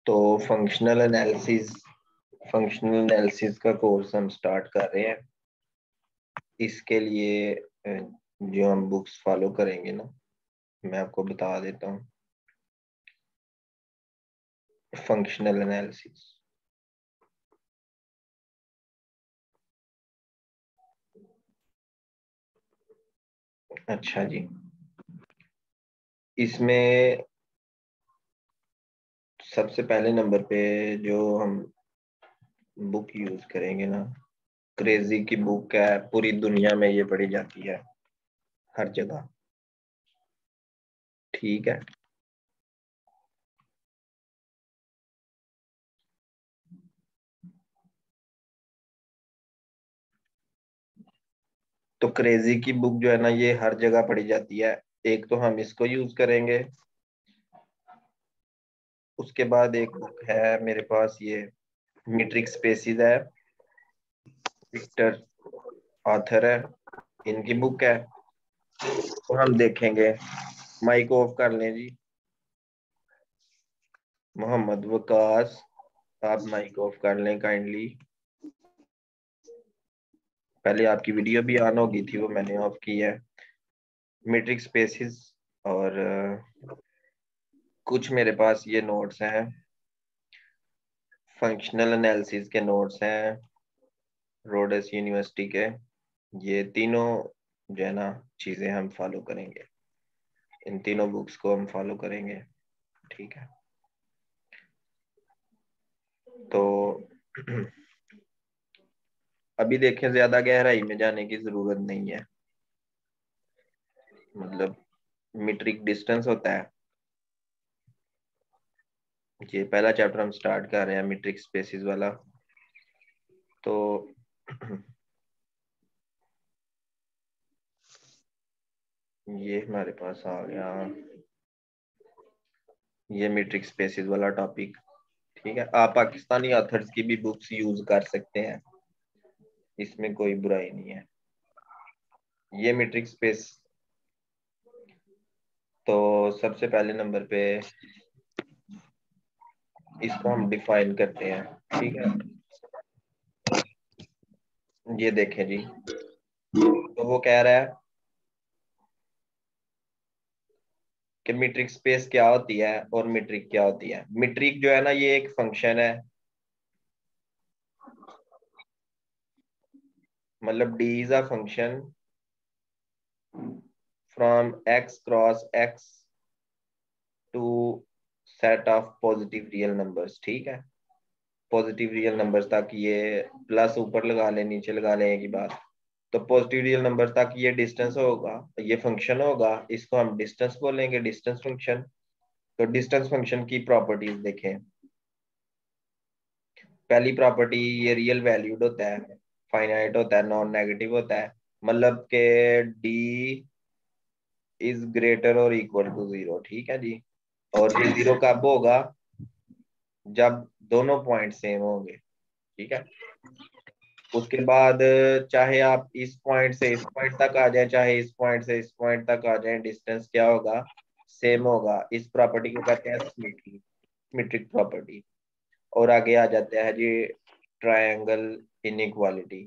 तो functional analysis का course हम स्टार्ट कर रहे हैं। इसके लिए जो हम बुक्स फॉलो करेंगे ना, मैं आपको बता देता हूँ। फंक्शनल एनालिसिस, अच्छा जी, इसमें सबसे पहले नंबर पे जो हम बुक यूज करेंगे ना, क्रेजी की बुक है। पूरी दुनिया में ये पढ़ी जाती है, हर जगह, ठीक है। तो क्रेजी की बुक जो है ना, ये हर जगह पढ़ी जाती है। एक तो हम इसको यूज करेंगे, उसके बाद एक बुक है मेरे पास, ये मीट्रिक स्पेसिस है, विक्टर ऑथर है, इनकी बुक है। तो हम देखेंगे, माइक ऑफ कर लें जी, मोहम्मद वकास, आप माइक ऑफ कर लें काइंडली। पहले आपकी वीडियो भी ऑन होगी थी, वो मैंने ऑफ की है। मीट्रिक स्पेसिस और कुछ मेरे पास ये नोट्स हैं, फंक्शनल एनालिसिस के नोट्स हैं रोड्स यूनिवर्सिटी के। ये तीनों जो है ना चीजें हम फॉलो करेंगे, इन तीनों बुक्स को हम फॉलो करेंगे, ठीक है। तो अभी देखें, ज्यादा गहराई में जाने की जरूरत नहीं है। मतलब मीट्रिक डिस्टेंस होता है, ये पहला चैप्टर हम स्टार्ट कर रहे हैं, मीट्रिक स्पेसिस वाला। तो ये हमारे पास आ गया, ये मीट्रिक स्पेसिस वाला टॉपिक, ठीक है। आप पाकिस्तानी ऑथर्स की भी बुक्स यूज कर सकते हैं, इसमें कोई बुराई नहीं है। ये मीट्रिक स्पेस, तो सबसे पहले नंबर पे इसको हम डिफाइन करते हैं, ठीक है। ये देखें जी, तो वो कह रहा है कि मीट्रिक स्पेस क्या होती है और मीट्रिक क्या होती है। मीट्रिक जो है ना, ये एक फंक्शन है, मतलब D is a function from X cross X to set of positive real numbers, ठीक है। पॉजिटिव रियल नंबर्स तक, ये प्लस ऊपर लगा ले नीचे लगा ले एक ही बात। तो पॉजिटिव रियल नंबर तक ये डिस्टेंस होगा, ये फंक्शन होगा, इसको हम डिस्टेंस बोलेंगे, डिस्टेंस फंक्शन। तो डिस्टेंस फंक्शन की प्रॉपर्टीज देखें। पहली प्रॉपर्टी, ये रियल वैल्यूड होता है, फाइनाइट होता है, नॉन नेगेटिव होता है। मतलब के डी इज ग्रेटर और इक्वल टू जीरो, ठीक है जी। और ये जीरो कब होगा, जब दोनों पॉइंट सेम होंगे, ठीक है। उसके बाद चाहे आप इस पॉइंट से इस पॉइंट तक आ जाए, चाहे इस पॉइंट से इस पॉइंट तक आ जाए, डिस्टेंस क्या होगा, सेम होगा। इस प्रॉपर्टी को कहते हैं सिमेट्री, सिमेट्रिक प्रॉपर्टी। और आगे आ जाता है जी ट्रायंगल इनइक्वालिटी।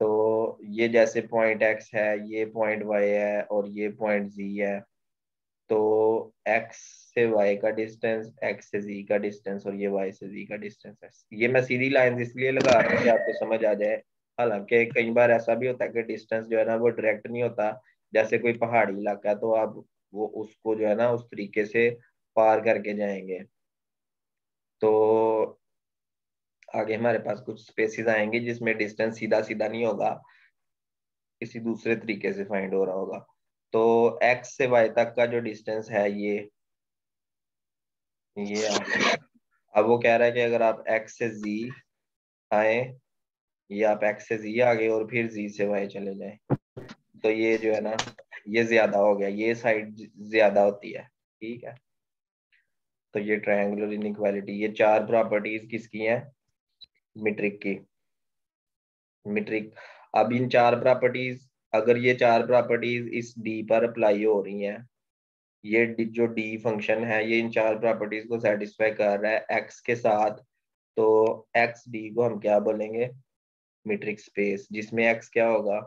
तो ये जैसे पॉइंट एक्स है, ये पॉइंट वाई है, और ये पॉइंट जी है। तो एक्स से वाई का डिस्टेंस, एक्स से जी का डिस्टेंस, और ये वाई से जी का डिस्टेंस है। ये मैं सीधी लाइन इसलिए लगा रहा हूँ कि आपको समझ आ जाए। हालांकि कई बार ऐसा भी होता है कि डिस्टेंस जो है ना वो डायरेक्ट नहीं होता। जैसे कोई पहाड़ी इलाका है, तो आप वो उसको जो है ना उस तरीके से पार करके जाएंगे। तो आगे हमारे पास कुछ स्पेसिस आएंगे जिसमें डिस्टेंस सीधा सीधा नहीं होगा, किसी दूसरे तरीके से फाइंड हो रहा होगा। तो एक्स से वाई तक का जो डिस्टेंस है, ये अब वो कह रहा है कि अगर आप एक्स से जी आए, या आप एक्स से जी आ गए और फिर जी से वाई चले जाए, तो ये जो है ना, ये ज्यादा हो गया, ये साइड ज्यादा होती है, ठीक है। तो ये ट्रायंगुलर इनइक्वालिटी, ये चार प्रॉपर्टीज किसकी हैं, मीट्रिक की। मीट्रिक, अब इन चार प्रॉपर्टीज, अगर ये चार प्रॉपर्टीज इस डी पर अप्लाई हो रही हैं, जो डी फंक्शन है ये इन चार प्रॉपर्टीज को सेटिस्फाई कर रहा है एक्स के साथ, तो एक्स डी को हम क्या बोलेंगे, मीट्रिक स्पेस, जिसमें एक्स क्या होगा,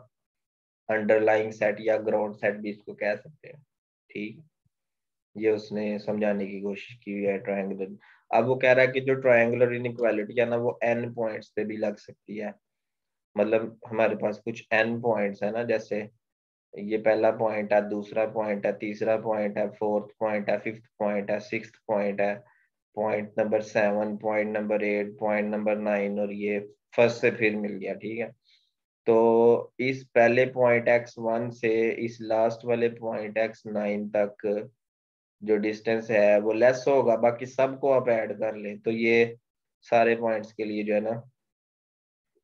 अंडरलाइंग सेट या ग्राउंड सेट भी इसको कह सकते हैं। ठीक, ये उसने समझाने की कोशिश की हुई है ट्रायंगुलर। अब वो कह रहा है कि जो ट्रायंगुलर इनइक्वालिटी है ना वो एन पॉइंट्स पे भी लग सकती है। मतलब हमारे पास कुछ एन पॉइंट्स है ना, जैसे ये पहला पॉइंट है, दूसरा पॉइंट है, तीसरा पॉइंट है, फोर्थ पॉइंट है, फिफ्थ पॉइंट है, सिक्स्थ पॉइंट है, point number 7, point number 8, point number 9, और ये फर्स्ट से फिर मिल गया। ठीक है, तो इस पहले पॉइंट x1 से इस लास्ट वाले पॉइंट x9 तक जो डिस्टेंस है वो लेस होगा, बाकी सबको आप ऐड कर ले तो ये सारे पॉइंट्स के लिए जो है ना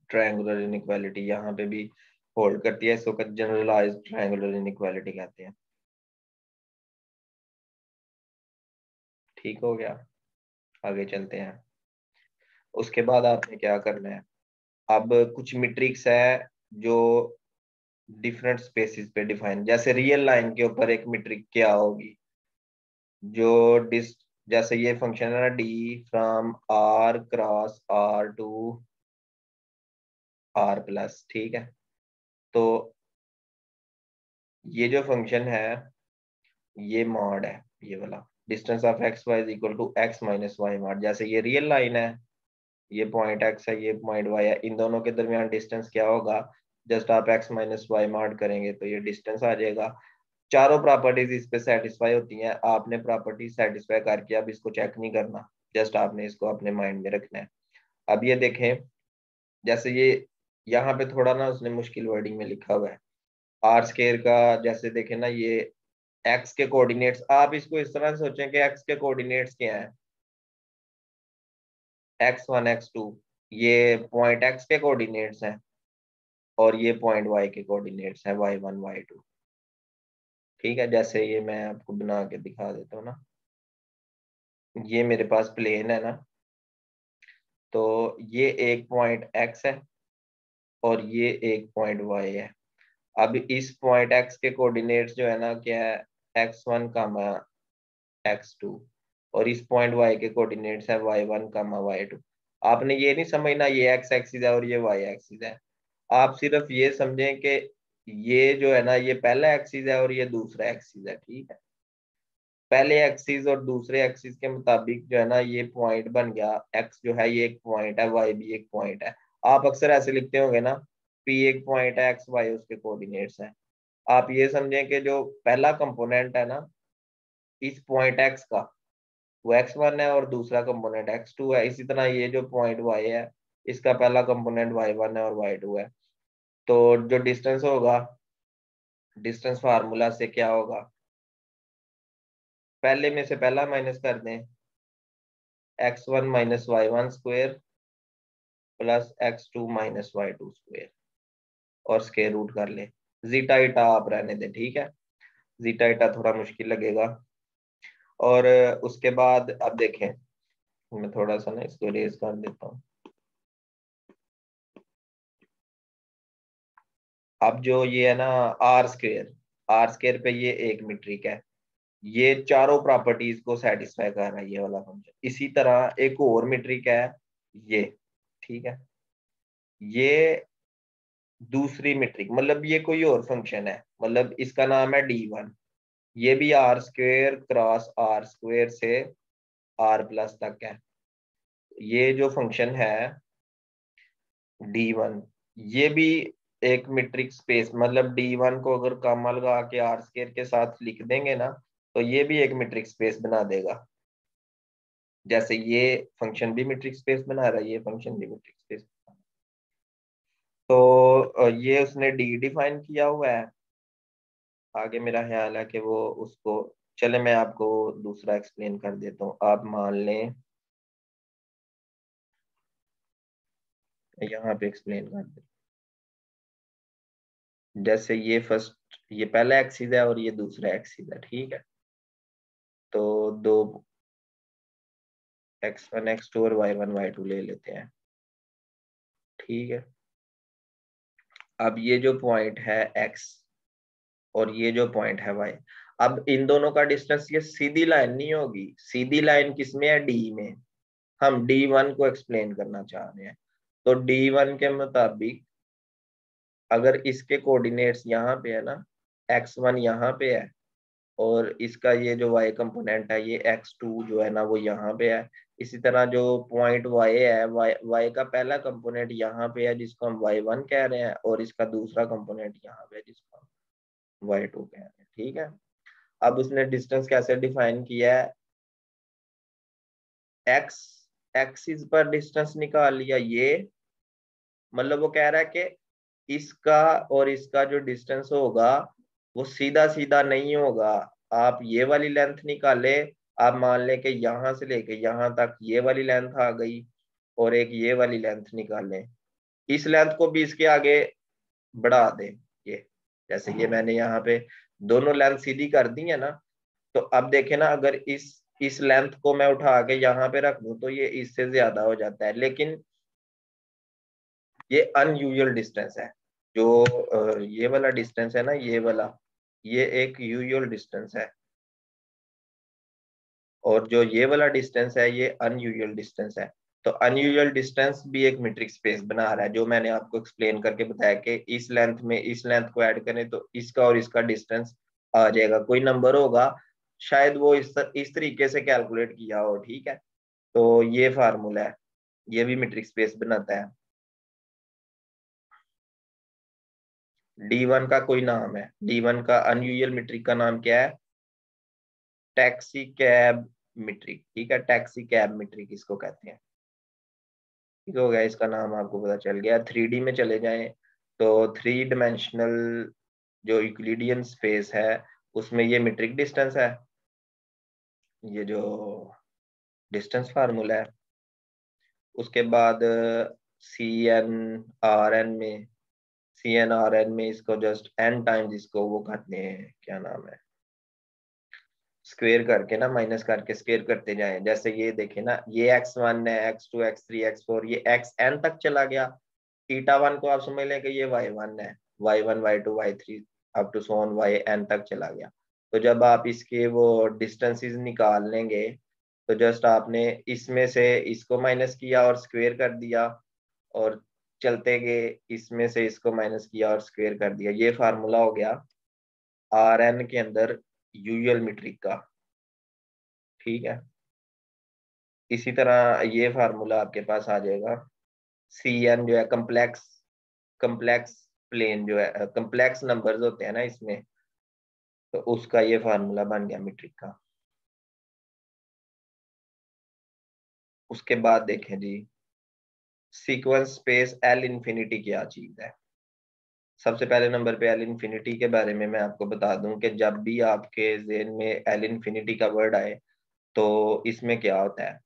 ट्रायंगुलर इनइक्वालिटी यहाँ पे भी होल्ड करती है। इसको जनरलाइज्ड ट्रायंगुलर इनइक्वालिटी कहते हैं। ठीक हो गया, आगे चलते हैं। उसके बाद आपने क्या करना है, अब कुछ मैट्रिक्स है जो डिफरेंट स्पेसिस पे डिफाइन, जैसे रियल लाइन के ऊपर एक मैट्रिक क्या होगी, जो डिस जैसे ये फंक्शन है ना D from R cross R to R plus. ठीक है, तो ये जो फंक्शन है ये मॉड है, ये वाला distance of X Y is equal to X minus Y mod. जैसे ये रियल लाइन है, ये पॉइंट एक्स है, ये पॉइंट वाई है, इन दोनों के दरमियान डिस्टेंस क्या होगा, जस्ट आप एक्स माइनस वाई मॉड करेंगे तो ये डिस्टेंस आ जाएगा। चारों प्रॉपर्टीज इस पे सेटिस्फाई होती हैं। आपने प्रॉपर्टी सेटिस्फाई करके अब इसको चेक नहीं करना, जस्ट आपने इसको अपने माइंड में रखना है। अब ये देखें, जैसे ये यहाँ पे थोड़ा ना उसने मुश्किल वर्डिंग में लिखा हुआ है आर स्केयर का। जैसे देखें ना, ये एक्स के कोऑर्डिनेट्स, आप इसको इस तरह से सोचें कि एक्स के कोऑर्डिनेट्स क्या हैं, x1 x2, ये पॉइंट एक्स के कोऑर्डिनेट्स हैं, और ये पॉइंट वाई के कोऑर्डिनेट्स हैं y1 y2। ठीक है, जैसे ये मैं आपको बना के दिखा देता हूँ ना, ये मेरे पास प्लेन है ना, तो ये एक पॉइंट x है और ये एक पॉइंट y है। अब इस पॉइंट x के कोऑर्डिनेट्स जो है ना क्या है, x1 कामा x2, और इस पॉइंट y के कोऑर्डिनेट्स है y1 कामा y2। आपने ये नहीं समझना ये x एक्सिस है और ये y एक्सिस है, आप सिर्फ ये समझें कि ये जो है ना ये पहला एक्सिस है और ये दूसरा एक्सिस है। ठीक है, पहले एक्सिस और दूसरे एक्सिस के मुताबिक जो है ना ये पॉइंट बन गया, एक्स जो है ये एक पॉइंट है, वाई भी एक पॉइंट है। आप अक्सर ऐसे लिखते होंगे ना, पी एक पॉइंट है, एक्स वाई उसके कोऑर्डिनेट्स हैं। आप ये समझें कि जो पहला कंपोनेंट है ना इस पॉइंट एक्स का, वो x1 है और दूसरा कंपोनेंट x2 है। इसी तरह ये जो पॉइंट y है इसका पहला कंपोनेंट y1 है और y2 है। तो जो डिस्टेंस होगा, डिस्टेंस फार्मूला से क्या होगा, पहले में से पहला माइनस कर दें, x1 minus y1 square plus x2 minus y2 square, और स्क्वायर रूट कर ले। जीटा ईटा आप रहने दें, ठीक है, जीटा ईटा थोड़ा मुश्किल लगेगा। और उसके बाद अब देखें, मैं थोड़ा सा ना इसको रेज कर देता हूँ। अब जो ये है ना आर स्क्वायर पे ये एक मीट्रिक है, ये चारों प्रॉपर्टीज को सेटिस्फाई कर रहा है ये वाला फंक्शन। इसी तरह एक और मीट्रिक है ये, ठीक है, ये दूसरी मीट्रिक, मतलब ये कोई और फंक्शन है, मतलब इसका नाम है D1। ये भी R square cross R square से आर प्लस तक है। ये जो फंक्शन है D1, ये भी एक मीट्रिक स्पेस, मतलब D1 को अगर कॉमा लगा के आर स्क्वेयर के साथ लिख देंगे ना तो ये भी एक मीट्रिक स्पेस बना देगा। जैसे ये फंक्शन भी मीट्रिक स्पेस बना रहा है, ये फंक्शन भी मीट्रिक स्पेस। तो ये उसने डी डिफाइन किया हुआ है। आगे मेरा ख्याल है कि वो उसको, चले मैं आपको दूसरा एक्सप्लेन कर देता हूँ। आप मान लें यहाँ पे एक्सप्लेन कर दे, जैसे ये फर्स्ट, ये पहला एक्सिस है और ये दूसरा एक्सिस है। ठीक है, तो दो x1 x2 और y1 y2 ले लेते हैं। ठीक है, अब ये जो पॉइंट है x और ये जो पॉइंट है y, अब इन दोनों का डिस्टेंस ये सीधी लाइन नहीं होगी, सीधी लाइन किसमें है, डी में। हम D1 को एक्सप्लेन करना चाह रहे हैं। तो D1 के मुताबिक अगर इसके कोऑर्डिनेट्स यहाँ पे है ना, x1 यहाँ पे है, और इसका ये जो y कंपोनेंट है ये x2 जो है ना वो यहाँ पे है। इसी तरह जो पॉइंट y है, y का पहला कंपोनेंट यहाँ पे है जिसको हम y1 कह रहे हैं, और इसका दूसरा कंपोनेंट यहाँ पे है जिसको हम y2 कह रहे हैं। ठीक है, अब उसने डिस्टेंस कैसे डिफाइन किया है, x एक्सिस पर डिस्टेंस निकाल लिया ये, मतलब वो कह रहा है कि इसका और इसका जो डिस्टेंस होगा वो सीधा सीधा नहीं होगा। आप ये वाली लेंथ निकाले, आप मान लें कि यहाँ से लेके यहाँ तक ये वाली लेंथ आ गई, और एक ये वाली लेंथ निकालें, इस लेंथ को भी इसके आगे बढ़ा दें। ये जैसे ये मैंने यहाँ पे दोनों लेंथ सीधी कर दी है ना, तो अब देखें ना, अगर इस लेंथ को मैं उठा के यहाँ पे रख दूं तो ये इससे ज्यादा हो जाता है, लेकिन ये अनयूजुअल डिस्टेंस है। जो ये वाला डिस्टेंस है ना, ये वाला, ये एक यूजुअल डिस्टेंस है, और जो ये वाला डिस्टेंस है ये अनयूजुअल डिस्टेंस है। तो अनयूजुअल डिस्टेंस भी एक मीट्रिक स्पेस बना रहा है, जो मैंने आपको एक्सप्लेन करके बताया कि इस लेंथ में इस लेंथ को ऐड करें तो इसका और इसका डिस्टेंस आ जाएगा, कोई नंबर होगा, शायद वो इस तरीके से कैलकुलेट किया हो। ठीक है, तो ये फार्मूला है, ये भी मीट्रिक स्पेस बनाता है। D1 का कोई नाम है, D1 का अनयूजुअल मीट्रिक का नाम क्या है, टैक्सी कैब मीट्रिक। ठीक है, टैक्सी कैब मीट्रिक इसको कहते हैं। ठीक हो गया, इसका नाम आपको पता चल गया। 3D में चले जाएं तो 3 डायमेंशनल जो यूक्लिडियन स्पेस है उसमें ये मीट्रिक डिस्टेंस है, ये जो डिस्टेंस फार्मूला है। उसके बाद सी एन आर एन में इसको जस्ट n टाइम्स इसको वो करते हैं, क्या नाम है, स्क्वेयर करके ना, माइनस करके स्क्वेयर करते जाएं। जैसे ये देखे ना, ये x1 है, x2, x3, x4, ये xn तक चला गया। थीटा 1 को आप समझ लें कि ये y1 है, y1, y2, y3 up to Son yn तक चला गया। तो जब आप इसके वो डिस्टेंसेस निकाल लेंगे तो जस्ट आपने इसमें से इसको माइनस किया और स्क्वेयर कर दिया, और चलते गए इसमें से इसको माइनस किया और स्क्वेयर कर दिया। ये फार्मूला हो गया Rn के अंदर यूजुअल मीट्रिक का। ठीक है, इसी तरह ये फार्मूला आपके पास आ जाएगा, Cn जो है कम्प्लेक्स कम्प्लेक्स प्लेन जो है, कम्प्लेक्स नंबर्स होते हैं ना इसमें, तो उसका ये फार्मूला बन गया मीट्रिक का। उसके बाद देखें जी, सीक्वेंस स्पेस L इंफिनिटी क्या चीज है। सबसे पहले नंबर पे L इंफिनिटी के बारे में मैं आपको बता दूं कि जब भी आपके ज़हन में L इंफिनिटी का वर्ड आए तो इसमें क्या होता है,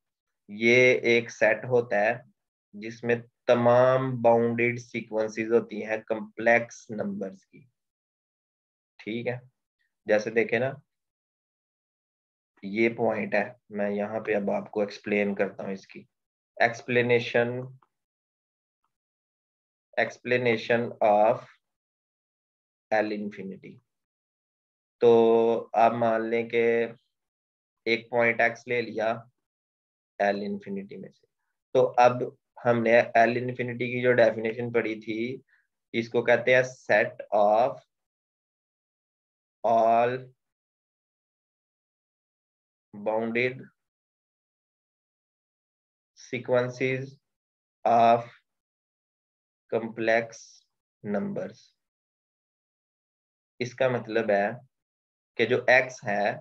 ये एक सेट होता है जिसमें तमाम बाउंडेड सीक्वेंसेस होती हैं कम्प्लेक्स नंबर्स की। ठीक है, जैसे देखे ना, ये पॉइंट है, मैं यहाँ पे अब आपको एक्सप्लेन करता हूँ इसकी explanation explanation of L infinity. तो आप मान लें कि एक पॉइंट x ले लिया L इंफिनिटी में से, तो अब हमने L इंफिनिटी की जो डेफिनेशन पढ़ी थी, इसको कहते हैं set of all bounded sequences of complex numbers. इसका मतलब है कि जो x है,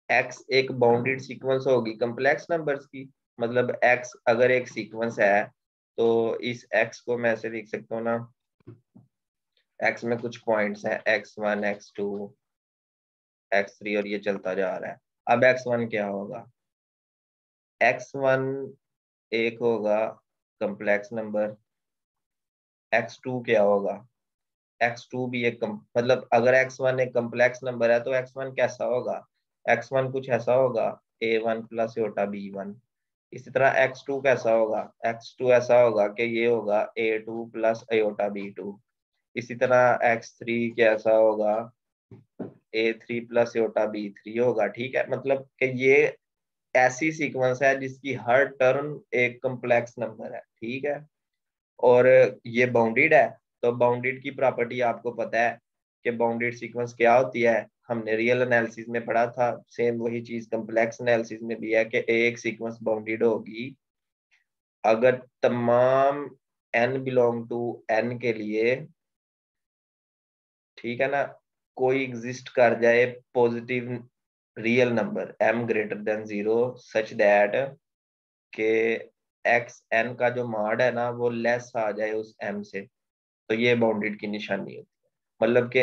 x एक बाउंडेड सीक्वेंस होगी कम्प्लेक्स नंबर्स की। मतलब x अगर एक सीक्वेंस है तो इस x को मैं ऐसे लिख सकता हूँ ना, x में कुछ पॉइंट्स हैं, x1, x2, x3, और ये चलता जा रहा है। अब x1 क्या होगा, x1 एक होगा कम्प्लेक्स नंबर, x2 क्या होगा, x2 भी एक मतलब अगर x1 एक कम्प्लेक्स नंबर है तो x1 कैसा होगा, x1 कुछ ऐसा होगा a1 प्लस योटा b1। इसी तरह x2 कैसा होगा, x2 ऐसा होगा कि ये होगा a2 प्लस अयोटा b2। इसी तरह x3 कैसा होगा, A3 प्लस योटा B3 होगा, ठीक है। मतलब कि ये ऐसी सीक्वेंस है जिसकी हर टर्म एक कम्प्लेक्स नंबर है, ठीक है। और ये बाउंडेड है, तो बाउंडेड की प्रॉपर्टी आपको पता है कि बाउंडेड सीक्वेंस क्या होती है, हमने रियल एनालिसिस में पढ़ा था। सेम वही चीज कम्प्लेक्स एनालिसिस में भी है कि एक सीक्वेंस बाउंडेड होगी अगर तमाम n बिलोंग टू n के लिए, ठीक है ना, कोई एग्जिस्ट कर जाए positive real number m greater than 0 such that के एक्स एन का जो मॉड है ना वो लेस आ जाए उस m से, तो ये बाउंडेड की निशानी होती है। मतलब कि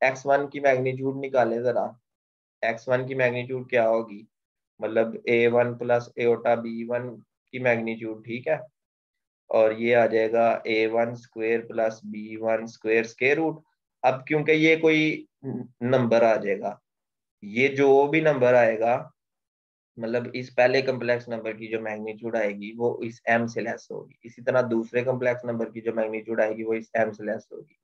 एक्स वन की मैग्नीट्यूड निकाले जरा, एक्स वन की मैग्नीट्यूड क्या होगी, मतलब A1 प्लस एओटा B1 की मैग्नीट्यूड, ठीक है। और ये आ जाएगा A1 square plus B1 square square root. अब क्योंकि ये कोई नंबर आ जाएगा, ये जो भी नंबर आएगा, मतलब इस पहले कम्प्लेक्स नंबर की जो मैग्नीट्यूड आएगी वो इस m से लेस होगी, इसी तरह दूसरे कम्प्लेक्स नंबर की जो मैग्नीट्यूड आएगी वो इस m से लेस होगी,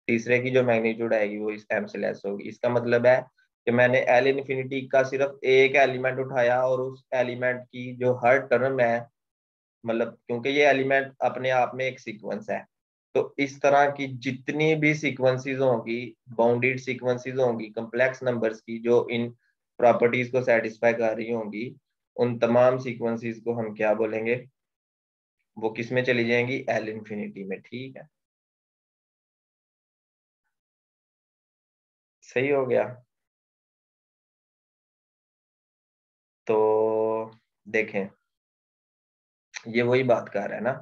तीसरे की जो मैग्नीट्यूड आएगी वो इस m से लेस होगी। इसका मतलब है कि मैंने एल इन्फिनिटी का सिर्फ एक एलिमेंट उठाया और उस एलिमेंट की जो हर टर्म है, मतलब क्योंकि ये एलिमेंट अपने आप में एक सीक्वेंस है, तो इस तरह की जितनी भी सीक्वेंसेस होंगी, बाउंडेड सीक्वेंसेस होंगी कम्प्लेक्स नंबर्स की जो इन प्रॉपर्टीज को सेटिस्फाई कर रही होंगी, उन तमाम सीक्वेंसेस को हम क्या बोलेंगे, वो किस में चली जाएंगी, एल इन्फिनिटी में, ठीक है। सही हो गया। तो देखें, ये वही बात कर रहा है ना,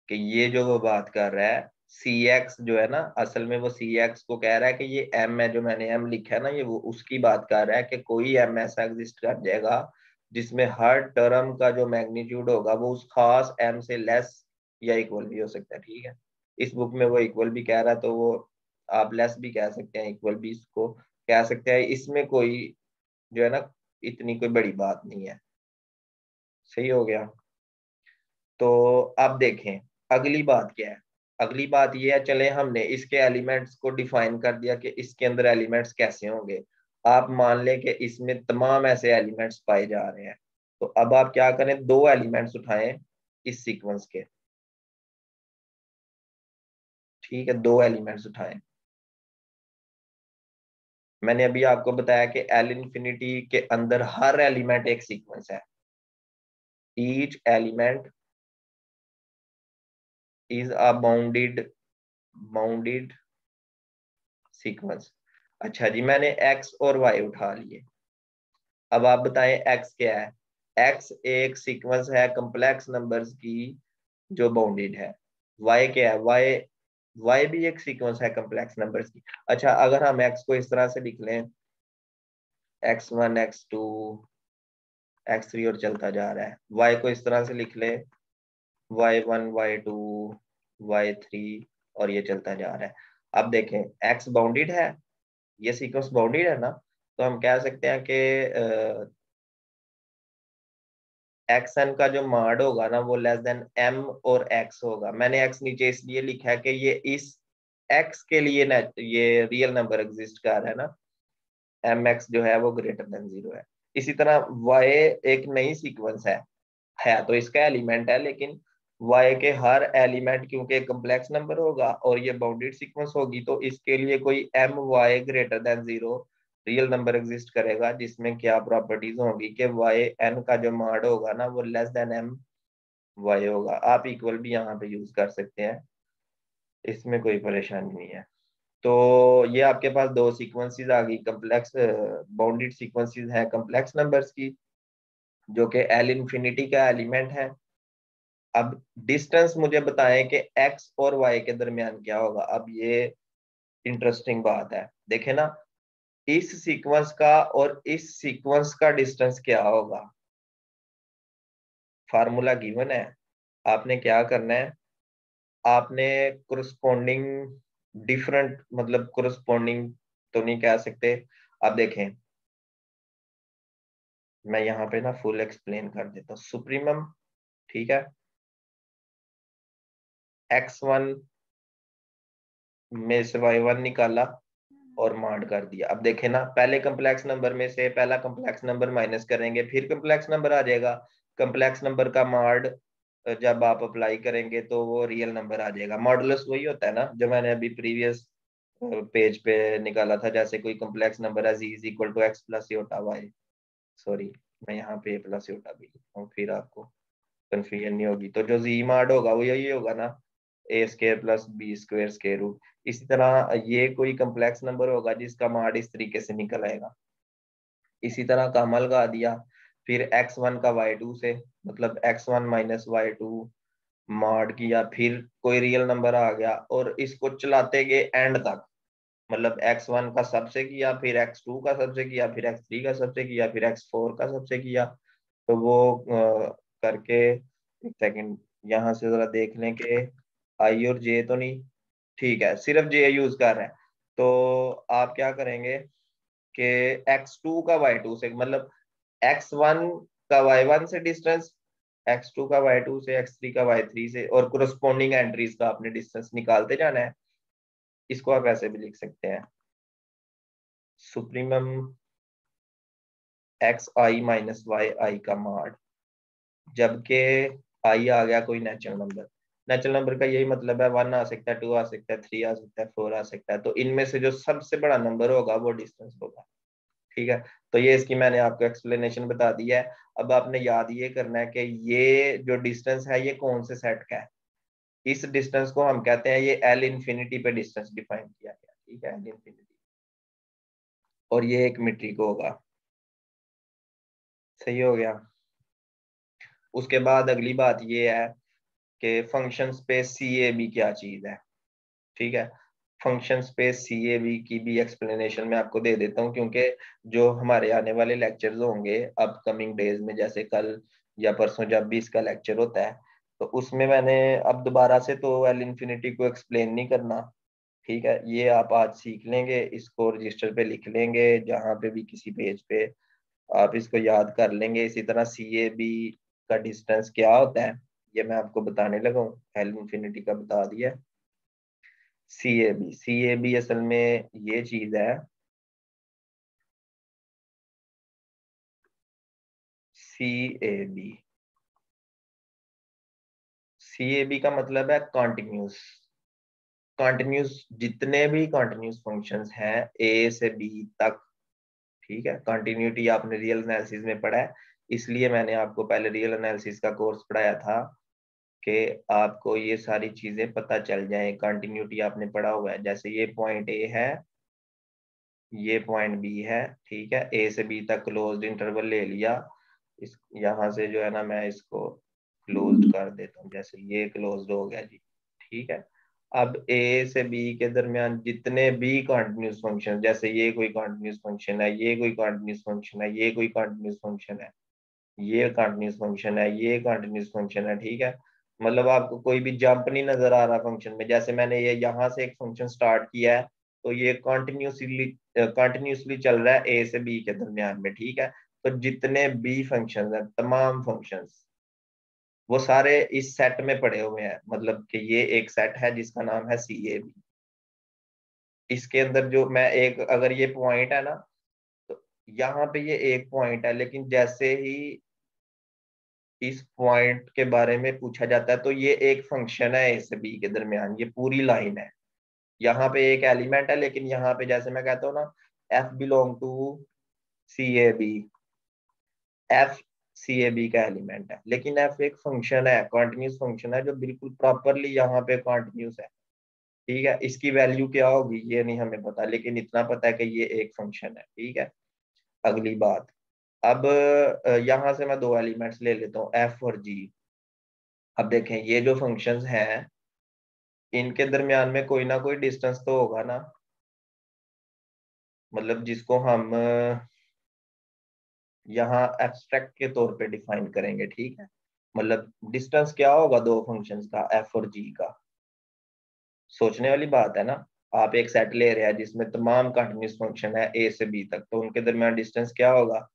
कि ये जो वो बात कर रहा है सी एक्स जो है ना, असल में वो सी एक्स को कह रहा है कि ये एम है, जो मैंने एम लिखा है ना, ये वो उसकी बात कर रहा है कि कोई एम ऐसा एग्जिस्ट कर जाएगा जिसमें हर टर्म का जो मैग्नीट्यूड होगा वो उस खास एम से लेस या इक्वल भी हो सकता है, ठीक है। इस बुक में वो इक्वल भी कह रहा है, तो वो आप लेस भी कह सकते हैं, इक्वल भी इसको कह सकते हैं, इसमें कोई जो है ना इतनी कोई बड़ी बात नहीं है। सही हो गया। तो अब देखें अगली बात क्या है। अगली बात ये है, चले हमने इसके एलिमेंट्स को डिफाइन कर दिया कि इसके अंदर एलिमेंट्स कैसे होंगे। आप मान लें कि इसमें तमाम ऐसे एलिमेंट्स पाए जा रहे हैं, तो अब आप क्या करें, दो एलिमेंट्स उठाएं इस सीक्वेंस के, ठीक है, दो एलिमेंट्स उठाएं। मैंने अभी आपको बताया कि एल इन्फिनिटी के अंदर हर एलिमेंट एक सीक्वेंस है, each element is a bounded sequence. अच्छा जी, मैंने एक्स और वाई उठा लिए। अब आप बताएं एक्स क्या है। एक्स एक सीक्वेंस है कम्प्लेक्स नंबर्स की जो बाउंडेड है। वाई क्या है, वाई वाई भी एक सीक्वेंस है कम्प्लेक्स नंबर्स की। अच्छा, अगर हम एक्स को इस तरह से लिख लें, x1 x2 x3 और चलता जा रहा है, वाई को इस तरह से लिख लें, y1 y2 y3 और ये चलता जा रहा है। अब देखें एक्स बाउंडेड है, ये सीक्वेंस बाउंडेड है ना, तो हम कह सकते हैं कि एक्स एन का जो मॉड होगा ना वो लेस देन एम और एक्स होगा। मैंने एक्स नीचे इसलिए लिखा है कि ये इस एक्स के लिए ना ये रियल नंबर एग्जिस्ट कर रहा है ना, एम एक्स जो है वो ग्रेटर देन 0 है। इसी तरह वाई एक नई सीक्वेंस है तो इसका एलिमेंट है, लेकिन वाई के हर एलिमेंट क्योंकि कम्प्लेक्स नंबर होगा और ये बाउंडेड सीक्वेंस होगी, तो इसके लिए कोई M Y greater than 0 real number exist करेगा, जिसमें क्या प्रॉपर्टीज होंगी कि वाई एन का जो मॉड होगा ना वो लेस देन एम वाई होगा। आप इक्वल भी यहाँ पे यूज कर सकते हैं, इसमें कोई परेशानी नहीं है। तो ये आपके पास दो सीक्वेंसेस आ गई, कम्प्लेक्स बाउंडेड सीक्वेंसेस हैं कम्प्लेक्स नंबर्स की, जो कि एल इन्फिनिटी का एलिमेंट है। अब डिस्टेंस मुझे बताएं कि एक्स और वाई के दरमियान क्या होगा। अब ये इंटरेस्टिंग बात है, देखे ना, इस सीक्वेंस का और इस सीक्वेंस का डिस्टेंस क्या होगा। फार्मूला गिवन है, आपने क्या करना है, आपने कोरस्पॉन्डिंग डिफरेंट, मतलब कोरस्पॉन्डिंग तो नहीं कह सकते। आप देखें, मैं यहाँ पे ना फुल एक्सप्लेन कर देता हूँ। सुप्रीमम, ठीक है, x1 में से y1 निकाला, और मॉड कर दिया। अब देखें ना, पहले कम्प्लेक्स नंबर में से पहला कम्प्लेक्स नंबर माइनस करेंगे, फिर कम्प्लेक्स नंबर आ जाएगा। कम्प्लेक्स नंबर का मॉड जब आप अप्लाई करेंगे तो वो रियल नंबर आ जाएगा। मॉडुलस वही होता है ना जो मैंने अभी प्रीवियस पेज पे निकाला था। जैसे कोई कम्प्लेक्स नंबर है, z is equal to X plus iota Y, sorry मैं यहाँ पे प्लस योटा भी लिखता हूँ, फिर आपको कंफ्यूजन नहीं होगी। तो जो जी मॉड होगा वो यही होगा ना, a square plus b square square root. इसी तरह ये कोई कम्प्लेक्स नंबर होगा जिसका मॉड इस तरीके से निकल आएगा। इसी तरह का अमल लगा दिया। फिर x1 का y2 से, मतलब x1 माइनस y2 मॉड किया, फिर कोई रियल नंबर आ गया और इसको चलाते गए एंड तक। मतलब x1 का सबसे किया, फिर x2 का सबसे किया, फिर x3 का सबसे किया, फिर x4 का सबसे किया। तो वो करके, एक सेकंड यहाँ से जरा देख लें कि आई और जे तो नहीं, ठीक है सिर्फ जे यूज कर रहे हैं। तो आप क्या करेंगे कि x2 का y2 से, मतलब x1 का y1 से डिस्टेंस, x2 का y2 से, x3 का y3 से, और कोरस्पोंडिंग एंट्रीज का आपने डिस्टेंस निकालते जाना है। इसको आप ऐसे भी लिख सकते हैं, सुप्रीमम एक्स आई माइनस वाई आई का मॉड, जबकि आई आ गया कोई नेचुरल नंबर। नेचुरल नंबर का यही मतलब है, 1 आ सकता है, 2 आ सकता है, 3 आ सकता है, 4 आ सकता है। तो इनमें से जो सबसे बड़ा नंबर होगा वो डिस्टेंस होगा। ठीक है, तो ये इसकी मैंने आपको एक्सप्लेनेशन बता दी है। अब आपने याद ये करना है कि ये जो डिस्टेंस है ये कौन से सेट का है। इस डिस्टेंस को हम कहते हैं, ये एल इन्फिनिटी पे डिस्टेंस डिफाइन किया गया। ठीक है, एल इन्फिनिटी, और ये एक मीट्रिक होगा। सही हो गया। उसके बाद अगली बात ये है कि function space C A B क्या चीज है। ठीक है, function space C A B की भी एक्सप्लेनेशन मैं आपको दे देता हूँ, क्योंकि जो हमारे आने वाले लेक्चर्स होंगे अपकमिंग डेज में, जैसे कल या परसों जब भी इसका लेक्चर होता है, तो उसमें मैंने अब दोबारा से तो एल इन्फिनिटी को एक्सप्लेन नहीं करना। ठीक है, ये आप आज सीख लेंगे, इसको रजिस्टर पे लिख लेंगे, जहाँ पे भी किसी पेज पे आप इसको याद कर लेंगे। इसी तरह सी ए बी का डिस्टेंस क्या होता है ये मैं आपको बताने लगा हूँ, एल इन्फिनिटी का बता दिया। सी ए बी असल में ये चीज है, सी A B. C A B का मतलब है कॉन्टिन्यूस। कॉन्टिन्यूस जितने भी कॉन्टिन्यूस फंक्शंस हैं ए से बी तक। ठीक है, कंटिन्यूटी आपने रियल एनालिसिस में पढ़ा है, इसलिए मैंने आपको पहले रियल एनालिसिस का कोर्स पढ़ाया था कि आपको ये सारी चीजें पता चल जाए। कंटिन्यूटी आपने पढ़ा हुआ है, जैसे ये पॉइंट ए है, ये पॉइंट बी है। ठीक है, ए से बी तक क्लोज्ड इंटरवल ले लिया। इस यहाँ से जो है ना, मैं इसको क्लोज्ड कर देता हूँ, जैसे ये क्लोज्ड हो गया जी। ठीक है, अब ए से बी के दरमियान जितने भी कॉन्टिन्यूस फंक्शन, जैसे ये कोई कॉन्टिन्यूस फंक्शन है, ये कोई कॉन्टिन्यूस फंक्शन है, ये कोई कॉन्टिन्यूस फंक्शन है, ये कॉन्टिन्यूस फंक्शन है, ये कॉन्टिन्यूस फंक्शन है। ठीक है, मतलब आपको कोई भी जंप नहीं नजर आ रहा फंक्शन में। जैसे मैंने ये यहाँ से एक फंक्शन स्टार्ट किया है, तो ये कॉन्टिन्यूसली चल रहा है ए से बी के दरमियान में। ठीक है, तो जितने बी फंक्शन है, तमाम फंक्शंस वो सारे इस सेट में पड़े हुए हैं। मतलब कि ये एक सेट है जिसका नाम है सी ए बी। इसके अंदर जो मैं एक, अगर ये पॉइंट है ना, तो यहाँ पे ये एक पॉइंट है, लेकिन जैसे ही इस पॉइंट के बारे में पूछा जाता है तो ये एक फंक्शन है ए से बी के दरमियान, ये पूरी लाइन है। यहाँ पे एक एलिमेंट है, लेकिन यहाँ पे जैसे मैं कहता हूँ ना, F belong to C A B, F C A B का एलिमेंट है, लेकिन एफ एक फंक्शन है, कॉन्टिन्यूस फंक्शन है जो बिल्कुल प्रॉपरली यहाँ पे कॉन्टिन्यूस है। ठीक है, इसकी वैल्यू क्या होगी ये नहीं हमें पता, लेकिन इतना पता है कि ये एक फंक्शन है। ठीक है, अगली बात, अब यहाँ से मैं दो एलिमेंट्स ले लेता हूँ, एफ और जी। अब देखें, ये जो फंक्शंस हैं इनके दरमियान में कोई ना कोई डिस्टेंस तो होगा ना, मतलब जिसको हम यहाँ एब्स्ट्रैक्ट के तौर पे डिफाइन करेंगे। ठीक है, मतलब डिस्टेंस क्या होगा दो फंक्शंस का, एफ और जी का। सोचने वाली बात है ना। आप एक सेट ले रहे हैं जिसमें तमाम कंटिन्यूस फंक्शन है ए से बी तक, तो उनके दरमियान डिस्टेंस क्या होगा।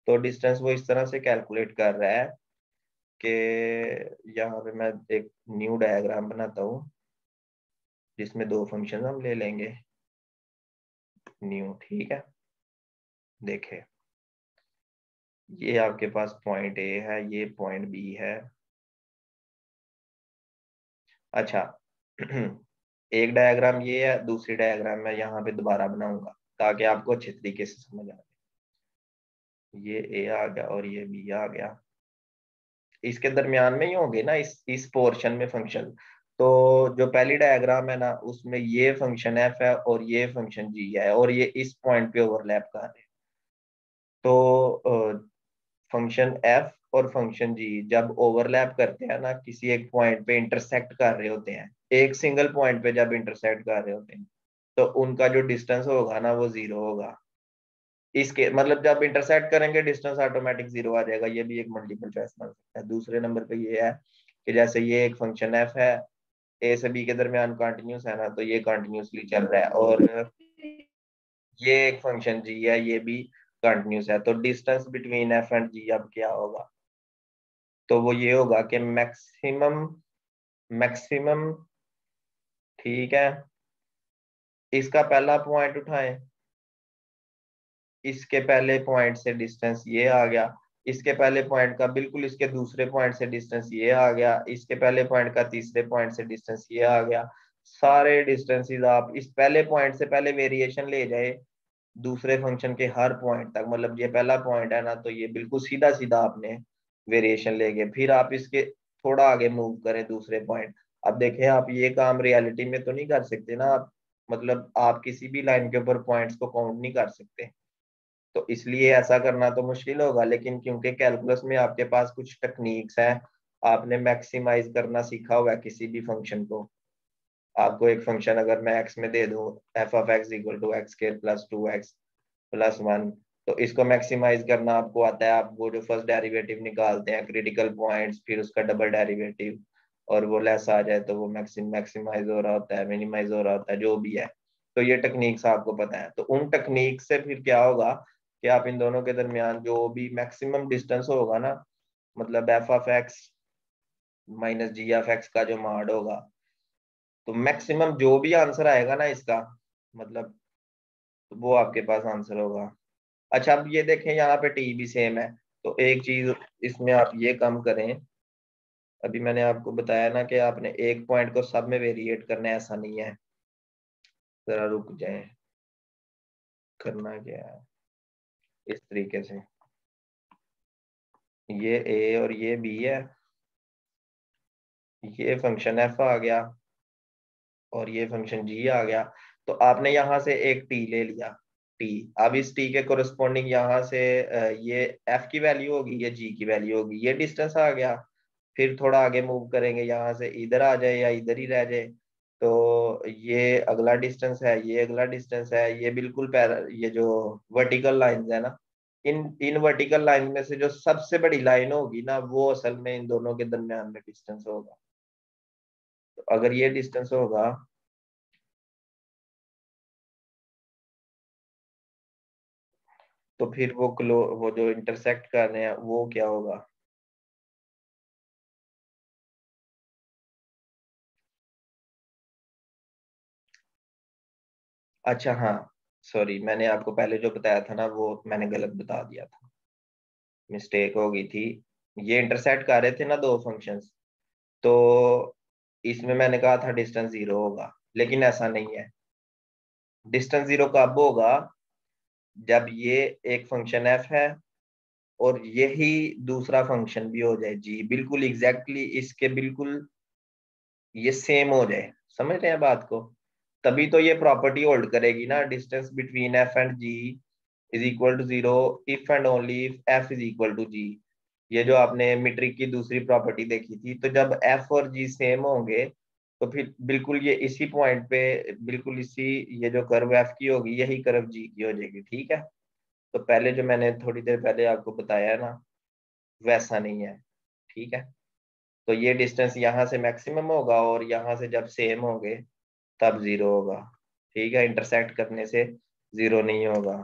तो डिस्टेंस वो इस तरह से कैलकुलेट कर रहा है कि यहाँ पे मैं एक न्यू डायग्राम बनाता हूँ जिसमें दो फंक्शन हम ले लेंगे। न्यू, ठीक है। देखे, ये आपके पास पॉइंट ए है, ये पॉइंट बी है। अच्छा एक डायग्राम ये है, दूसरी डायग्राम मैं यहाँ पे दोबारा बनाऊंगा ताकि आपको अच्छे तरीके से समझ आ जाए। ये ए आ गया और ये बी आ गया, इसके दरमियान में ही होंगे ना इस पोर्शन में फंक्शन। तो जो पहली डायग्राम है ना, उसमें ये फंक्शन एफ है और ये फंक्शन जी है, और ये इस पॉइंट पे ओवरलैप कर रहे हैं। तो फंक्शन एफ और फंक्शन जी जब ओवरलैप करते हैं ना, किसी एक पॉइंट पे इंटरसेक्ट कर रहे होते हैं, एक सिंगल पॉइंट पे जब इंटरसेक्ट कर रहे होते हैं, तो उनका जो डिस्टेंस होगा ना वो जीरो होगा। इसके मतलब जब इंटरसेक्ट करेंगे डिस्टेंस ऑटोमेटिक जीरो आ जाएगा। ये भी एक मल्टीपल चॉइस बन सकता है। दूसरे नंबर पे ये है कि जैसे ये एक फंक्शन एफ है, ए से बी के दरमियान कंटिन्यूस है ना, तो ये कंटिन्यूसली चल रहा है, और ये एक फंक्शन जी है, ये भी कंटिन्यूस है। तो डिस्टेंस बिटवीन एफ एंड जी अब क्या होगा? तो वो ये होगा कि मैक्सिमम मैक्सिमम, ठीक है, इसका पहला पॉइंट उठाएं, इसके पहले पॉइंट से डिस्टेंस ये आ गया, इसके पहले पॉइंट का बिल्कुल इसके दूसरे पॉइंट से डिस्टेंस ये आ गया, इसके पहले पॉइंट का तीसरे पॉइंट से डिस्टेंस ये आ गया। सारे डिस्टेंसेस आप इस पहले पॉइंट से पहले वेरिएशन ले जाए दूसरे फंक्शन के हर पॉइंट तक, मतलब ये पहला पॉइंट है ना, तो ये बिल्कुल सीधा सीधा आपने वेरिएशन ले गए, फिर आप इसके थोड़ा आगे मूव करें दूसरे पॉइंट। अब देखें, आप ये काम रियलिटी में तो नहीं कर सकते ना, आप मतलब आप किसी भी लाइन के ऊपर पॉइंट्स को काउंट नहीं कर सकते, तो इसलिए ऐसा करना तो मुश्किल होगा। लेकिन क्योंकि कैलकुलस में आपके पास कुछ टेक्निक्स हैं, आपने मैक्सिमाइज करना सीखा हुआ है किसी भी फंक्शन को। आपको एक फंक्शन अगर मैं एक्स में दे दूं, F of X equal to X square plus 2x plus 1, तो इसको मैक्सिमाइज करना आपको आता है। आप वो जो फर्स्ट डेरिवेटिव निकालते हैं, क्रिटिकल पॉइंट्स, फिर उसका डबल डेरिवेटिव, और वो लेस आ जाए तो वो मैक्सिमाइज हो रहा होता है, मिनिमाइज हो रहा होता है, जो भी है। तो ये टेक्निक्स आपको पता है, तो उन टेक्निक से फिर क्या होगा कि आप इन दोनों के दरमियान जो भी मैक्सिमम डिस्टेंस होगा ना, मतलब F of X minus G of X का जो मॉड होगा, तो मैक्सिमम जो भी आंसर आएगा ना इसका, मतलब वो आपके पास आंसर होगा। अच्छा, अब ये देखें यहाँ पे टी भी सेम है, तो एक चीज इसमें आप ये कम करें। अभी मैंने आपको बताया ना कि आपने एक पॉइंट को सब में वेरिएट करना है, ऐसा नहीं है। जरा रुक जाए, करना क्या है इस तरीके से, ये ए और ये बी है, ये फंक्शन एफ आ गया और ये फंक्शन जी आ गया। तो आपने यहाँ से एक टी ले लिया, टी। अब इस टी के कोरस्पॉन्डिंग यहाँ से ये एफ की वैल्यू होगी, ये जी की वैल्यू होगी, ये डिस्टेंस आ गया। फिर थोड़ा आगे मूव करेंगे, यहाँ से इधर आ जाए या इधर ही रह जाए, तो ये अगला डिस्टेंस है, ये अगला डिस्टेंस है। ये बिल्कुल ये जो वर्टिकल लाइन है ना, इन इन वर्टिकल लाइन में से जो सबसे बड़ी लाइन होगी ना, वो असल में इन दोनों के दरमियान में डिस्टेंस होगा। तो अगर ये डिस्टेंस होगा, तो फिर वो जो इंटरसेक्ट कर रहे हैं वो क्या होगा? अच्छा हाँ, सॉरी, मैंने आपको पहले जो बताया था ना वो मैंने गलत बता दिया था, मिस्टेक हो गई थी। ये इंटरसेक्ट कर रहे थे ना दो फंक्शंस, तो इसमें मैंने कहा था डिस्टेंस जीरो होगा, लेकिन ऐसा नहीं है। डिस्टेंस जीरो कब होगा? जब ये एक फंक्शन एफ है और यही दूसरा फंक्शन भी हो जाए जी, बिल्कुल एग्जैक्टली इसके बिल्कुल ये सेम हो जाए। समझ रहे हैं बात को? तभी तो ये प्रॉपर्टी होल्ड करेगी ना, distance between f and g is equal to zero if and only if f is equal to g. ये जो आपने मीट्रिक की दूसरी प्रॉपर्टी देखी थी, तो जब एफ और जी सेम होंगे, तो फिर बिल्कुल ये इसी पॉइंट पे, बिल्कुल इसी, ये जो कर्व एफ की होगी यही कर्व जी की हो जाएगी, ठीक है। तो पहले जो मैंने थोड़ी देर पहले आपको बताया ना, वैसा नहीं है, ठीक है। तो ये डिस्टेंस यहाँ से मैक्सिमम होगा और यहाँ से जब सेम होंगे तब जीरो होगा, ठीक है। इंटरसेक्ट करने से जीरो नहीं होगा।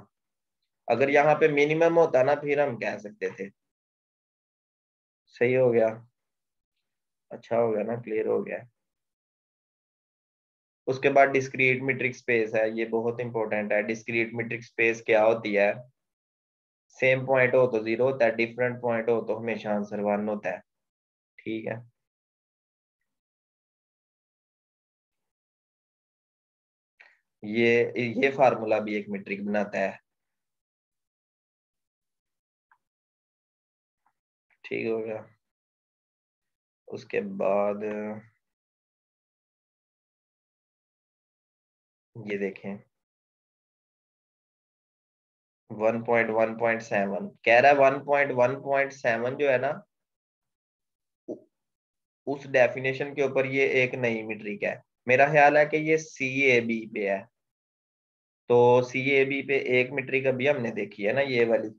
अगर यहाँ पे मिनिमम होता ना, फिर हम कह सकते थे। सही हो गया, अच्छा हो गया ना, क्लियर हो गया। उसके बाद डिस्क्रीट मीट्रिक स्पेस है, ये बहुत इंपॉर्टेंट है। डिस्क्रीट मीट्रिक स्पेस क्या होती है? सेम पॉइंट हो तो जीरो होता है, डिफरेंट पॉइंट हो तो हमेशा आंसर वन होता है। ठीक है, ये फार्मूला भी एक मीट्रिक बनाता है। ठीक हो गया। उसके बाद ये देखें, 1.1.7 कह रहा है। 1.1.7 जो है ना, उ- उस डेफिनेशन के ऊपर ये एक नई मीट्रिक है। मेरा ख्याल है कि ये सी ए बी पे है। तो सी ए बी पे एक मीट्रिक अभी हमने देखी है ना, ये वाली।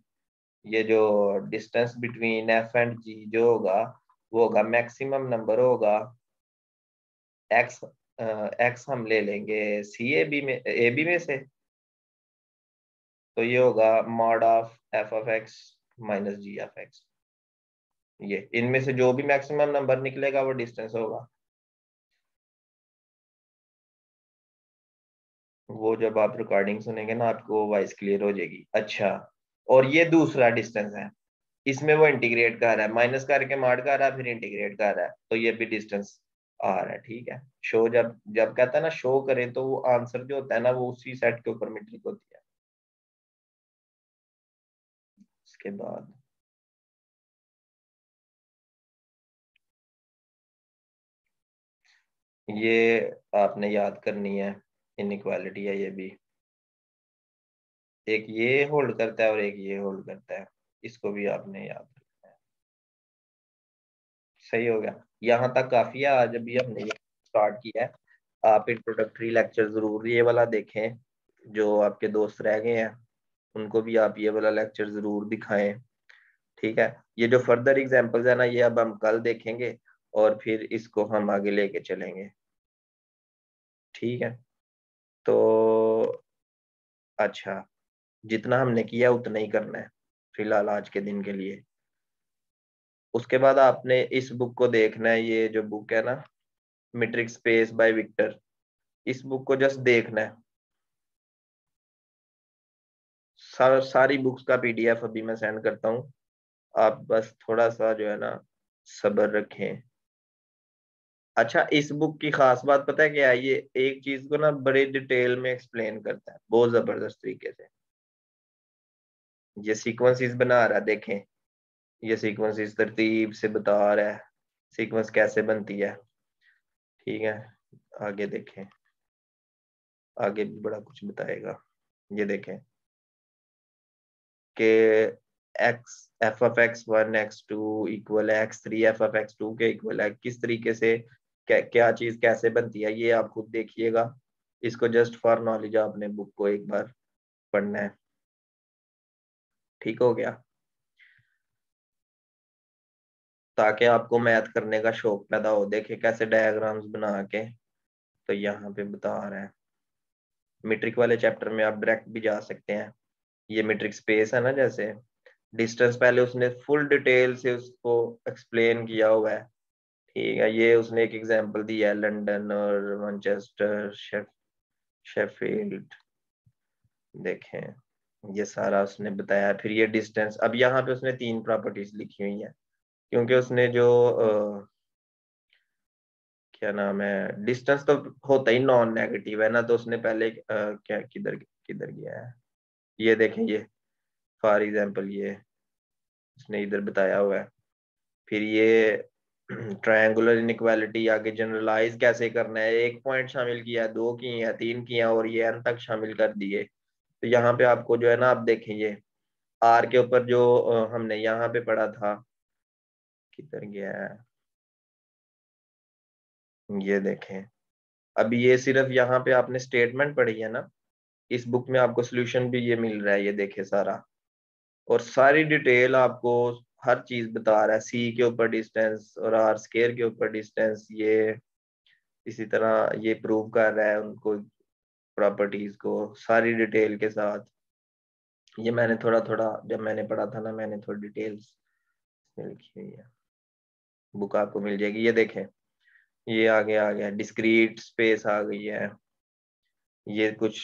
ये जो डिस्टेंस बिटवीन एफ एंड जी जो होगा, वो होगा मैक्सिमम नंबर होगा एक्स। एक्स हम ले लेंगे सी ए बी में से। तो ये होगा mod of F of X minus G of X. ये इनमें से जो भी मैक्सिमम नंबर निकलेगा वो डिस्टेंस होगा। वो जब आप रिकॉर्डिंग सुनेंगे ना, आपको वॉइस क्लियर हो जाएगी। अच्छा, और ये दूसरा डिस्टेंस है। इसमें वो इंटीग्रेट कर रहा है, माइनस करके मॉड कर रहा है, फिर इंटीग्रेट कर रहा है, तो ये भी डिस्टेंस आ रहा है। ठीक है, शो जब जब कहता है ना शो करें, तो वो आंसर जो होता है ना, वो उसी सेट के ऊपर मीट्रिक होती है। इसके बाद ये आपने याद करनी है, इनइक्वालिटी है ये भी। एक ये होल्ड करता है और एक ये होल्ड करता है, इसको भी आपने याद रखना है। सही हो गया। यहाँ तक काफी है, आज अभी हमने ये स्टार्ट किया है। आप इंट्रोडक्टरी लेक्चर जरूर ये वाला देखें। जो आपके दोस्त रह गए हैं उनको भी आप ये वाला लेक्चर जरूर दिखाएं। ठीक है, ये जो फर्दर एग्जांपल्स है ना, ये अब हम कल देखेंगे और फिर इसको हम आगे लेके चलेंगे। ठीक है, तो अच्छा, जितना हमने किया उतना ही करना है फिलहाल आज के दिन के लिए। उसके बाद आपने इस बुक को देखना है, ये जो बुक है ना, मीट्रिक स्पेस बाय विक्टर। इस बुक को जस्ट देखना है। सारी बुक्स का पीडीएफ अभी मैं सेंड करता हूँ। आप बस थोड़ा सा जो है ना सब्र रखें। अच्छा, इस बुक की खास बात पता है क्या है? ये एक चीज को ना बड़े डिटेल में एक्सप्लेन करता है, बहुत जबरदस्त तरीके से। ये सीक्वेंसेस बना रहा है, देखें। ये सीक्वेंसेस तरतीब से बता रहा है सीक्वेंस कैसे बनती है। ठीक है, आगे देखें, आगे भी बड़ा कुछ बताएगा। ये देखें कि x f of x one x two equal है x three f of x two के इक्वल है। किस तरीके से क्या चीज कैसे बनती है, ये आप खुद देखिएगा। इसको जस्ट फॉर नॉलेज आपने बुक को एक बार पढ़ना है। ठीक हो गया, ताकि आपको मैथ करने का शौक पैदा हो। देखे कैसे डायग्राम्स बना के, तो यहाँ पे बता रहे हैं। मीट्रिक वाले चैप्टर में आप डायरेक्ट भी जा सकते हैं। ये मीट्रिक स्पेस है ना, जैसे डिस्टेंस पहले उसने फुल डिटेल से उसको एक्सप्लेन किया हुआ है। ठीक है, ये उसने एक एग्जांपल दिया है, लंदन और मैनचेस्टर शेफील्ड। देखें, ये सारा उसने बताया। फिर ये डिस्टेंस, अब यहाँ पे उसने तीन प्रॉपर्टीज लिखी हुई है, क्योंकि उसने जो क्या नाम है, डिस्टेंस तो होता ही नॉन नेगेटिव है ना, तो उसने पहले क्या किधर किधर गया है, ये देखें। ये फॉर एग्जांपल ये उसने इधर बताया हुआ है। फिर ये ट्रायंगुलर इनइक्वालिटी आगे जनरलाइज कैसे करना है, एक पॉइंट शामिल किया, दो की है, तीन की है, और ये एन तक शामिल कर दिए। तो यहाँ पे आपको जो है ना, आप देखें ये आर के ऊपर जो हमने यहाँ पे पढ़ा था, किधर गया है, ये देखें। अभी ये सिर्फ यहाँ पे आपने स्टेटमेंट पढ़ी है ना, इस बुक में आपको सोल्यूशन भी ये मिल रहा है, ये देखे सारा। और सारी डिटेल आपको हर चीज बता रहा है, सी के ऊपर डिस्टेंस और आर स्केयर के ऊपर डिस्टेंस। ये इसी तरह ये प्रूव कर रहा है उनको प्रॉपर्टीज को सारी डिटेल के साथ। ये मैंने थोड़ा थोड़ा जब मैंने पढ़ा था ना, मैंने थोड़ी डिटेल्स लिखी हुई है। बुक आपको मिल जाएगी, ये देखें। ये आ गया डिस्क्रीट स्पेस आ गई है, ये कुछ,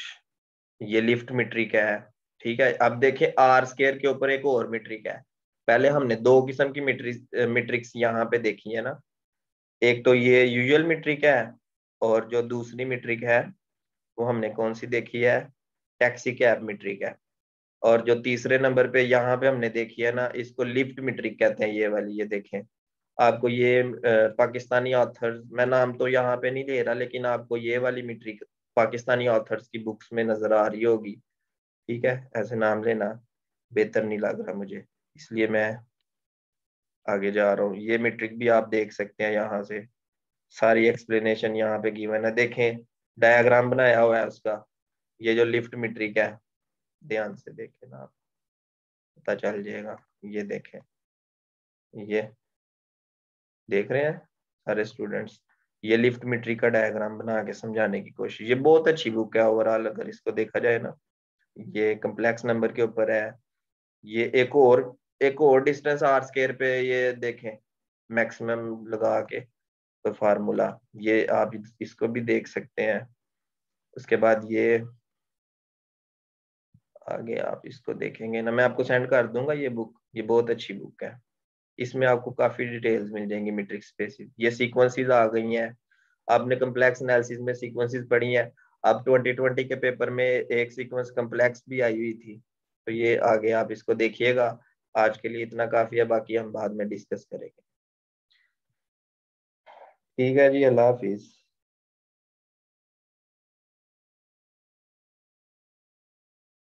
ये लिफ्ट मीट्रिक है। ठीक है, अब देखें आर स्केयर के ऊपर एक और मीट्रिक है। पहले हमने दो किस्म की मीट्रिक्स यहाँ पे देखी है ना, एक तो ये यूजुअल मीट्रिक है, और जो दूसरी मीट्रिक है वो हमने कौन सी देखी है, टैक्सी कैब मीट्रिक है। और जो तीसरे नंबर पे यहाँ पे हमने देखी है ना, इसको लिफ्ट मीट्रिक कहते हैं, ये वाली, ये देखें। आपको ये पाकिस्तानी ऑथर्स, मैं नाम तो यहाँ पे नहीं ले रहा, लेकिन आपको ये वाली मीट्रिक पाकिस्तानी ऑथर्स की बुक्स में नजर आ रही होगी। ठीक है, ऐसे नाम लेना बेहतर नहीं लग रहा मुझे, इसलिए मैं आगे जा रहा हूँ। ये मीट्रिक भी आप देख सकते हैं यहाँ से, सारी एक्सप्लेनेशन यहाँ पे गिवन है, देखें डायग्राम बनाया हुआ है उसका। ये जो लिफ्ट मीट्रिक है, ध्यान से देखें ना आप, पता चल जाएगा। ये देखें, ये देख रहे हैं सारे स्टूडेंट्स, ये लिफ्ट मीट्रिक का डायग्राम बना के समझाने की कोशिश। ये बहुत अच्छी बुक है ओवरऑल, अगर इसको देखा जाए ना। ये कम्प्लेक्स नंबर के ऊपर है। ये एक और डिस्टेंस आर स्केयर पे, ये देखें मैक्सिमम लगा के तो फार्मूला, ये आप इसको भी देख सकते हैं। उसके बाद ये आगे आप इसको देखेंगे ना, मैं आपको सेंड कर दूंगा ये बुक, ये बहुत अच्छी बुक है। इसमें आपको काफी डिटेल्स मिल जाएंगी मैट्रिक्स स्पेसिस, ये सीक्वेंसेस आ गई हैं। आपने कम्प्लेक्स एनालिसिस में सीक्वेंसेस पढ़ी हैं। अब 2020 के पेपर में एक सीक्वेंस कम्प्लेक्स भी आई हुई थी, तो ये आगे आप इसको देखिएगा। आज के लिए इतना काफी है, बाकी हम बाद में डिस्कस करेंगे। ठीक है जी, अल्लाह हाफिज।